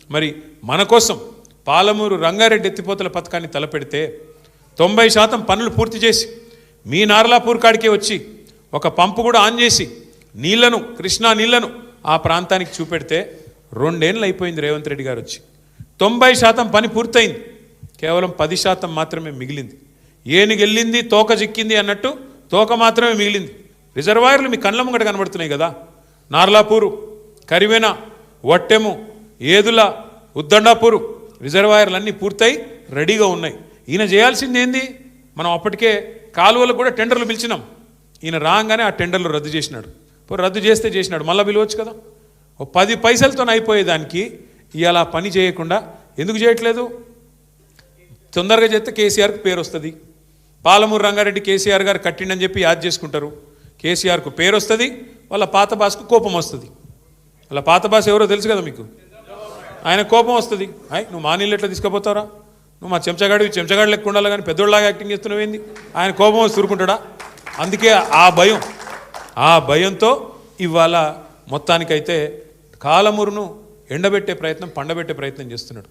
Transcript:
మరి మన కోసం పాలమూరు రంగారెడ్డి ఎత్తిపోతల పథకాన్ని తలపెడితే 90% పనులు పూర్తి చేసి మీ నార్లాపూర్ కాడికే వచ్చి ఒక పంపు కూడా ఆన్ చేసి నీళ్లను కృష్ణా నీళ్లను ఆ ప్రాంతానికి చూపెడితే 2 ఏళ్ళు అయిపోయింది రేవంత్ రెడ్డి గారు వచ్చి. 90% పని పూర్తయింది, కేవలం 10% మాత్రమే మిగిలింది. ఏనుగెళ్ళింది తోక చిక్కింది అన్నట్టు తోక మాత్రమే మిగిలింది. రిజర్వాయర్లు మీ కళ్ళ ముంగట కనబడుతున్నాయి కదా, నార్లాపూరు, కరివెన, వట్టెము, ఏదుల, ఉద్దండాపూరు రిజర్వాయర్లు అన్నీ పూర్తయి రెడీగా ఉన్నాయి. ఈయన చేయాల్సింది ఏంది? మనం అప్పటికే కాలువలకు కూడా టెండర్లు పిలిచినాం. ఈయన రాగానే ఆ టెండర్లు రద్దు చేసినాడు. రద్దు చేస్తే చేసినాడు, మళ్ళీ పిలవచ్చు కదా. 10 పైసలతో అయిపోయేదానికి ఇవాళ పని చేయకుండా ఎందుకు చేయట్లేదు? తొందరగా చేస్తే కేసీఆర్కు పేరు వస్తుంది. పాలమూరు రంగారెడ్డి కేసీఆర్ గారు కట్టిండని చెప్పి యాద్ చేసుకుంటారు. కేసీఆర్కు పేరు వస్తుంది, వాళ్ళ పాత బాస్కు కోపం వస్తుంది. వాళ్ళ పాత బాస్ ఎవరో తెలుసు కదా మీకు. ఆయన కోపం వస్తుంది, నువ్వు మా నీళ్ళు ఎట్లా తీసుకుపోతావురా, నువ్వు మా చెంచగాడు లెక్క ఉండాలి కానీ పెద్దోళ్ళలాగా యాక్టింగ్ చేస్తున్నావు ఏంది? ఆయన కోపం వస్తూ ఊరుకుంటాడా? అందుకే ఆ భయంతో ఇవాళ మొత్తానికైతే కాలమూరును ఎండబెట్టే ప్రయత్నం, పండబెట్టే ప్రయత్నం చేస్తున్నాడు.